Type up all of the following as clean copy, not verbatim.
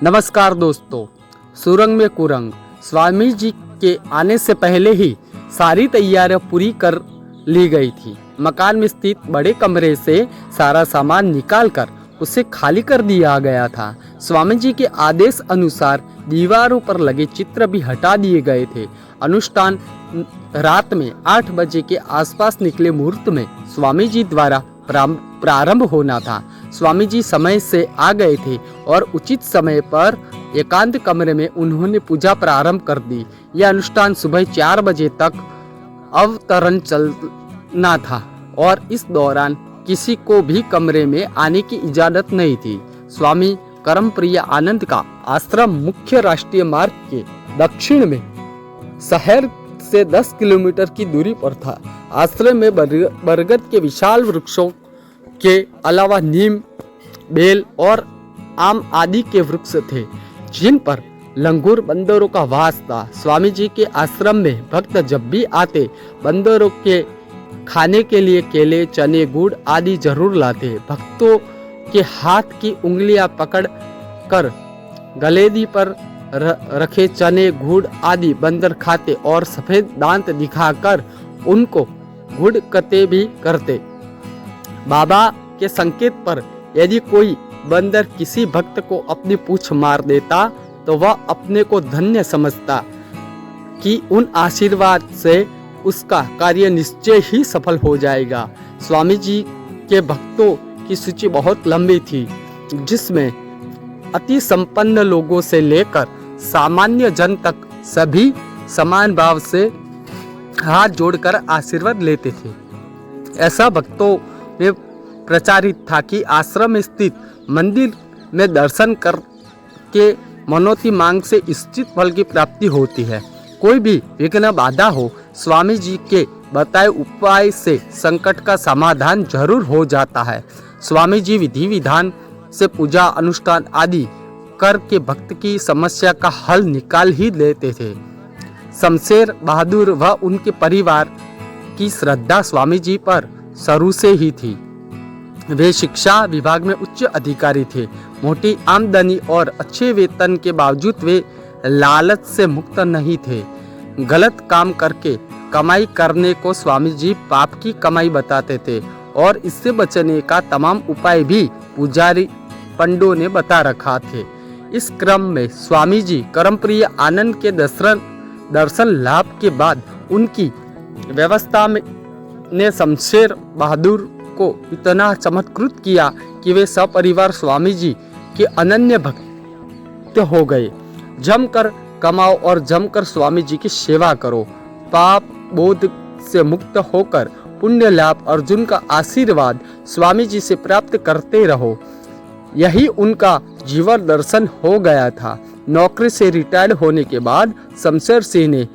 नमस्कार दोस्तों। सुरंग में कुरंग। स्वामी जी के आने से पहले ही सारी तैयारियां पूरी कर ली गई थी। मकान में स्थित बड़े कमरे से सारा सामान निकालकर उसे खाली कर दिया गया था। स्वामी जी के आदेश अनुसार दीवारों पर लगे चित्र भी हटा दिए गए थे। अनुष्ठान रात में 8 बजे के आसपास निकले मुहूर्त में स्वामी जी द्वारा प्रारंभ होना था। स्वामी जी समय से आ गए थे और उचित समय पर एकांत कमरे में उन्होंने पूजा प्रारंभ कर दी। यह अनुष्ठान सुबह 4 बजे तक अवतरण चलना था और इस दौरान किसी को भी कमरे में आने की इजाजत नहीं थी। स्वामी कर्मप्रिय आनंद का आश्रम मुख्य राष्ट्रीय मार्ग के दक्षिण में शहर से 10 किलोमीटर की दूरी पर था। आश्रम में बरगद के विशाल वृक्षों के अलावा नीम, बेल और आम आदि के वृक्ष थे, जिन पर लंगूर बंदरों का वास था। स्वामी जी के आश्रम में भक्त जब भी आते, बंदरों के खाने के लिए केले, चने, गुड़ आदि जरूर लाते। भक्तों के हाथ की उंगलियां पकड़ कर गलेदी पर रखे चने, गुड़ आदि बंदर खाते और सफेद दांत दिखाकर उनको गुड़कते भी करते। बाबा के संकेत पर यदि कोई बंदर किसी भक्त को अपनी पूंछ मार देता तो वह अपने को धन्य समझता कि उन आशीर्वाद से उसका कार्य निश्चय ही सफल हो जाएगा। स्वामी जी के भक्तों की सूची बहुत लंबी थी, जिसमें अति संपन्न लोगों से लेकर सामान्य जन तक सभी समान भाव से हाथ जोड़कर आशीर्वाद लेते थे। ऐसा भक्तों में प्रचारित था कि आश्रम में स्थित मंदिर में दर्शन करके मनोती मांग से इष्टित फल की प्राप्ति होती है। कोई भी विघ्न बाधा हो, स्वामी जी के बताए उपाय से संकट का समाधान जरूर हो जाता है। स्वामी जी विधि विधान से पूजा अनुष्ठान आदि करके भक्त की समस्या का हल निकाल ही लेते थे। शमशेर बहादुर व उनके परिवार की श्रद्धा स्वामी जी पर शुरू से ही थी। वे शिक्षा विभाग में उच्च अधिकारी थे। मोटी आमदनी और अच्छे वेतन के बावजूद वे लालच से मुक्त नहीं थे। गलत काम करके कमाई करने को स्वामी जी पाप की कमाई बताते थे और इससे बचने का तमाम उपाय भी पुजारी पंडों ने बता रखा थे। इस क्रम में स्वामी जी कर्मप्रिय आनंद के दर्शन लाभ के बाद उनकी व्यवस्था ने शमशेर बहादुर को इतना चमत्कृत किया कि वे सपरिवार स्वामी जी के अनन्य भक्त हो गए। जमकर कमाओ और जमकर स्वामी जी की सेवा करो। पाप बोध से मुक्त होकर पुण्य लाभ अर्जुन का आशीर्वाद स्वामी जी से प्राप्त करते रहो, यही उनका जीवन दर्शन हो गया था। नौकरी से रिटायर्ड होने के बाद शमशेर सिंह ने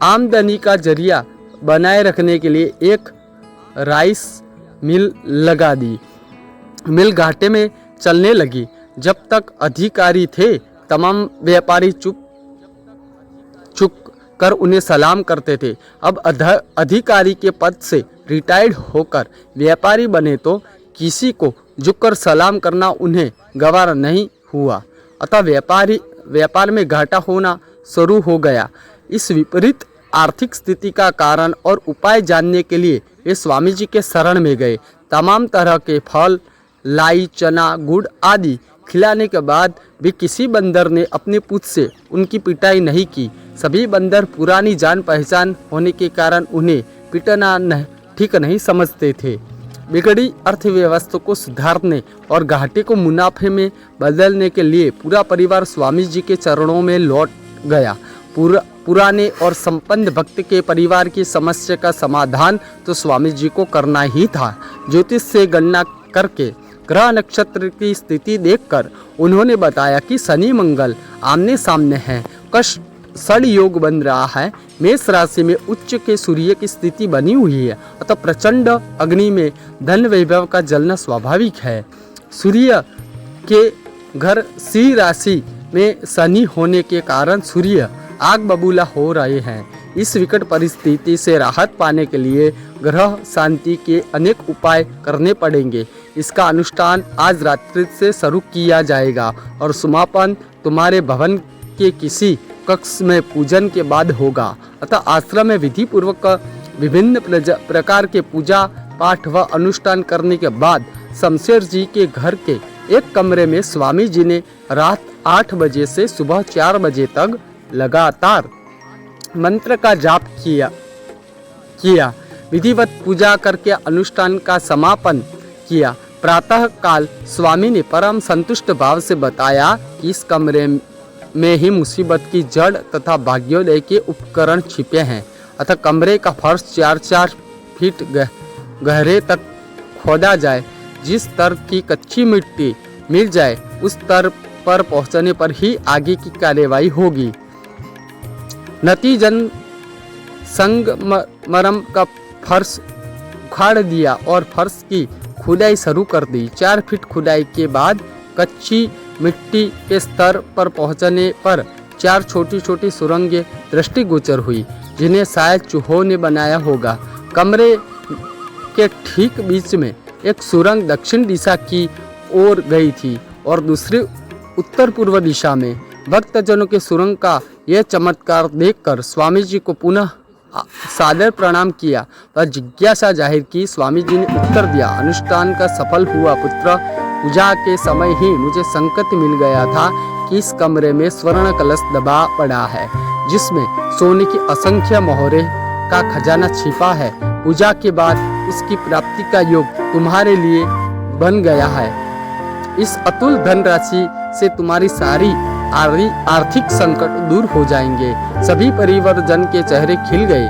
आमदनी का जरिया बनाए रखने के लिए एक राइस मिल लगा दी। मिल घाटे में चलने लगी। जब तक अधिकारी थे, तमाम व्यापारी चुप कर उन्हें सलाम करते थे। अब अधिकारी के पद से रिटायर्ड होकर व्यापारी बने तो किसी को झुककर सलाम करना उन्हें गवारा नहीं हुआ। अतः व्यापार में घाटा होना शुरू हो गया। इस विपरीत आर्थिक स्थिति का कारण और उपाय जानने के लिए वे स्वामी जी के शरण में गए। तमाम तरह के फल, लाई, चना, गुड़ आदि खिलाने के बाद भी किसी बंदर ने अपनी पूंछ से उनकी पिटाई नहीं की। सभी बंदर पुरानी जान पहचान होने के कारण उन्हें पिटना ठीक नहीं समझते थे। बिगड़ी अर्थव्यवस्था को सुधारने और घाटे को मुनाफे में बदलने के लिए पूरा परिवार स्वामी जी के चरणों में लौट गया। पुराने और संपन्न भक्त के परिवार की समस्या का समाधान तो स्वामी जी को करना ही था। ज्योतिष से गणना करके ग्रह नक्षत्र की स्थिति देखकर उन्होंने बताया कि शनि मंगल आमने सामने हैं। षड योग बन रहा है। मेष राशि में उच्च के सूर्य की स्थिति बनी हुई है, अतः प्रचंड अग्नि में धन वैभव का जलना स्वाभाविक है। सूर्य के घर सिंह राशि में शनि होने के कारण सूर्य आग बबूला हो रहे हैं। इस विकट परिस्थिति से राहत पाने के लिए ग्रह शांति के अनेक उपाय करने पड़ेंगे। इसका अनुष्ठान आज रात्रि से शुरू किया जाएगा और समापन तुम्हारे भवन के किसी कक्ष में पूजन के बाद होगा। अतः आश्रम में विधि पूर्वक विभिन्न प्रकार के पूजा पाठ व अनुष्ठान करने के बाद शमशेर जी के घर के एक कमरे में स्वामी जी ने रात 8 बजे से सुबह 4 बजे तक लगातार मंत्र का जाप किया। विधिवत पूजा करके अनुष्ठान का समापन किया। प्रातः काल स्वामी ने परम संतुष्ट भाव से बताया कि इस कमरे में ही मुसीबत की जड़ तथा भाग्योदय के उपकरण छिपे हैं। अतः कमरे का फर्श 4-4 फीट गहरे तक खोदा जाए। जिस स्तर की कच्ची मिट्टी मिल जाए उस स्तर पर पहुंचने पर ही आगे की कार्यवाही होगी। नतीजन संगमरम का फर्श उखाड़ दिया और फर्श की खुदाई शुरू कर दी। 4 फीट खुदाई के बाद कच्ची मिट्टी के स्तर पर पहुंचने पर 4 छोटी छोटी सुरंगें दृष्टिगोचर हुई, जिन्हें शायद चूहों ने बनाया होगा। कमरे के ठीक बीच में एक सुरंग दक्षिण दिशा की ओर गई थी और दूसरी उत्तर पूर्व दिशा में। भक्तजनों के सुरंग का यह चमत्कार देखकर स्वामी जी को पुनः सादर प्रणाम किया और जिज्ञासा जाहिर की। स्वामी जी ने उत्तर दिया, अनुष्ठान का सफल हुआ पुत्र। पूजा के समय ही मुझे संकेत मिल गया था कि इस कमरे में स्वर्ण कलश दबा पड़ा है, जिसमें सोने की असंख्य मोहरे का खजाना छिपा है। पूजा के बाद उसकी प्राप्ति का योग तुम्हारे लिए बन गया है। इस अतुल धनराशि से तुम्हारी सारी आर्थिक संकट दूर हो जाएंगे। सभी परिवारजन के चेहरे खिल गए।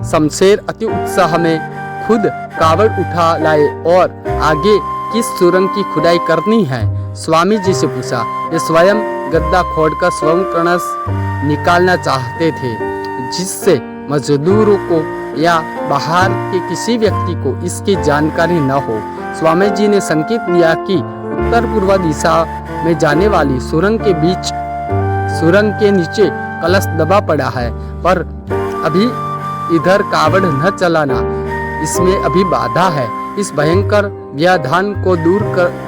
शमशेर अति उत्साह में खुद कावड़ उठा लाए और आगे किस सुरंग की खुदाई करनी है स्वामी जी से पूछा। वे स्वयं गद्दा खोदकर स्वर्ण कलश निकालना चाहते थे, जिससे मजदूरों को या बाहर के किसी व्यक्ति को इसकी जानकारी न हो। स्वामी जी ने संकेत दिया कि उत्तर पूर्व दिशा में जाने वाली सुरंग के नीचे कलश दबा पड़ा है, पर अभी इधर कावड़ न चलाना, इसमें अभी बाधा है। इस भयंकर व्यवधान को दूर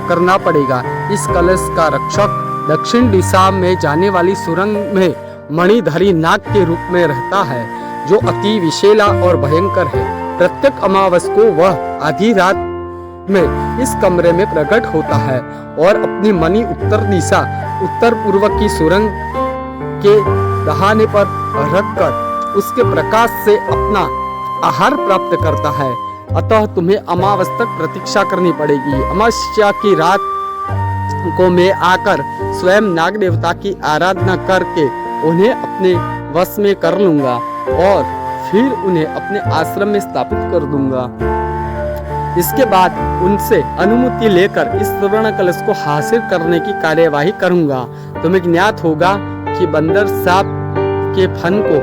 करना पड़ेगा। इस कलश का रक्षक दक्षिण दिशा में जाने वाली सुरंग में मणिधारी नाग के रूप में रहता है, जो अति विषैला और भयंकर है। प्रत्येक अमावस को वह आधी रात में इस कमरे में प्रकट होता है और अपनी मणि उत्तर दिशा उत्तर पूर्व की सुरंग के दहाने पर रखकर उसके प्रकाश से अपना आहार प्राप्त करता है। अतः तुम्हें अमावस तक प्रतीक्षा करनी पड़ेगी। अमावस्या की रात को मैं आकर स्वयं नाग देवता की आराधना करके उन्हें अपने वश में कर लूंगा और फिर उन्हें अपने आश्रम में स्थापित कर दूंगा। इसके बाद उनसे अनुमति लेकर इस स्वर्ण कलश को हासिल करने की कार्यवाही करूंगा। तुम्हें ज्ञात होगा कि बंदर सांप के फन को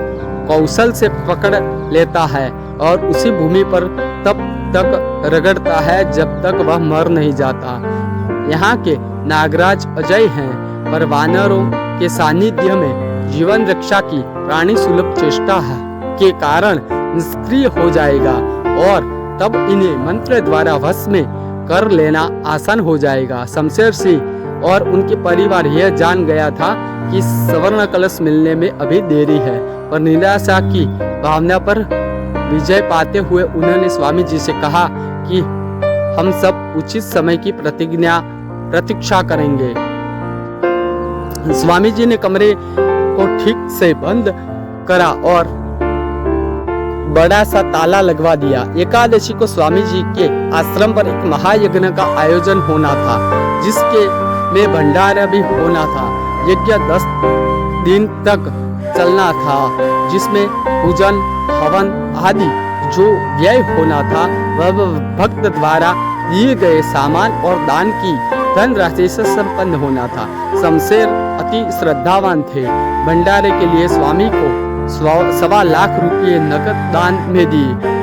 कौशल से पकड़ लेता है और उसी भूमि पर तब तक रगड़ता है जब तक वह मर नहीं जाता। यहाँ के नागराज अजय हैं, पर वानरों के सानिध्य में जीवन रक्षा की प्राणी सुलभ चेष्टा के कारण निष्क्रिय हो जाएगा और तब इन्हें मंत्र द्वारा वश में कर लेना आसान हो जाएगा। शमशेर सिंह और उनके परिवार यह जान गया था कि स्वर्ण कलश मिलने में अभी देरी है, पर निराशा की भावना पर विजय पाते हुए उन्होंने स्वामी जी से कहा कि हम सब उचित समय की प्रतीक्षा करेंगे। स्वामी जी ने कमरे को ठीक से बंद करा और बड़ा सा ताला लगवा दिया। एकादशी को स्वामी जी के आश्रम पर एक महायज्ञ का आयोजन होना था, जिसके में भंडारा भी होना था। यज्ञ 10 दिन तक चलना था, जिसमें पूजन हवन आदि जो व्यय होना था वह भक्त द्वारा दिए गए सामान और दान की धनराशि से संपन्न होना था। शमशेर अति श्रद्धावान थे। भंडारे के लिए स्वामी को 1.25 लाख रुपये नकद दान में दिए।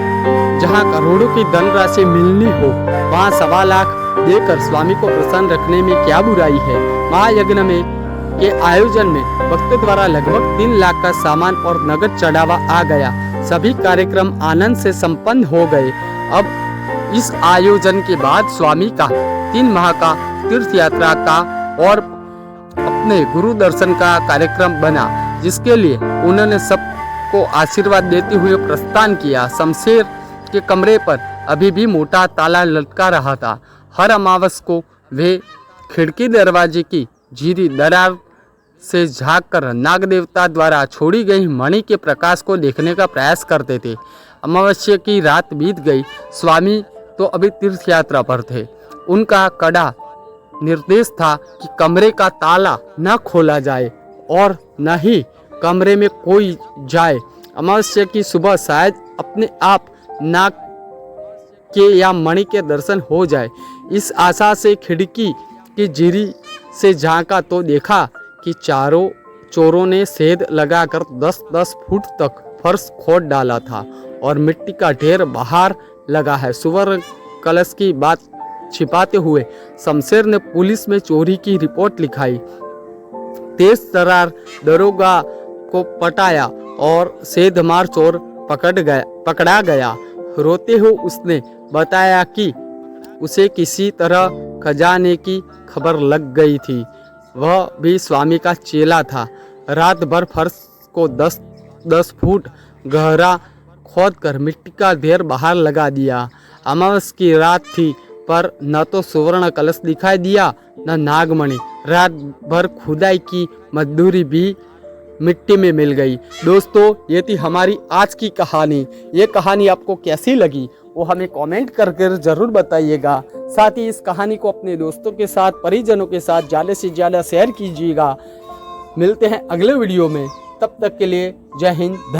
जहां करोड़ों की धनराशि मिलनी हो, वहां 1.25 लाख देकर स्वामी को प्रसन्न रखने में क्या बुराई है। महायज्ञ में के आयोजन में भक्तों द्वारा लगभग 3 लाख का सामान और नगद चढ़ावा आ गया। सभी कार्यक्रम आनंद से संपन्न हो गए। अब इस आयोजन के बाद स्वामी का 3 माह का तीर्थ यात्रा का और अपने गुरु दर्शन का कार्यक्रम बना, जिसके लिए उन्होंने सबको आशीर्वाद देते हुए प्रस्थान किया। शमशेर के कमरे पर अभी भी मोटा ताला लटका रहा था। हर अमावस को वे खिड़की दरवाजे की झिरी दरार से झांककर नाग देवता द्वारा छोड़ी गई मणि के प्रकाश को देखने का प्रयास करते थे। अमावस्या की रात बीत गई। स्वामी तो अभी तीर्थ यात्रा पर थे। उनका कड़ा निर्देश था कि कमरे का ताला न खोला जाए और न ही कमरे में कोई जाए। अमावस्या की सुबह शायद अपने आप नाग के या मणि के दर्शन हो जाए। इस आशा से खिड़की की झिरी से झांका तो देखा कि चारों चोरों ने सेध लगाकर 10-10 फुट तक फर्श खोद डाला था और मिट्टी का ढेर बाहर लगा है। सुवर्ण कलश की बात छिपाते हुए शमशेर ने पुलिस में चोरी की रिपोर्ट लिखाई। तेज तर्रार दरोगा को पटाया और सेधमार चोर पकड़ा गया। रोते हुए उसने बताया कि उसे किसी तरह खजाने की खबर लग गई थी। वह भी स्वामी का चेला था। रात भर फर्श को 10-10 फुट गहरा खोदकर मिट्टी का ढेर बाहर लगा दिया। अमावस की रात थी, पर न तो सुवर्ण कलश दिखाई दिया न नागमणि। रात भर खुदाई की मजदूरी भी मिट्टी में मिल गई। दोस्तों, ये थी हमारी आज की कहानी। ये कहानी आपको कैसी लगी वो हमें कमेंट करके ज़रूर बताइएगा। साथ ही इस कहानी को अपने दोस्तों के साथ, परिजनों के साथ ज़्यादा से ज़्यादा शेयर कीजिएगा। मिलते हैं अगले वीडियो में, तब तक के लिए जय हिंद।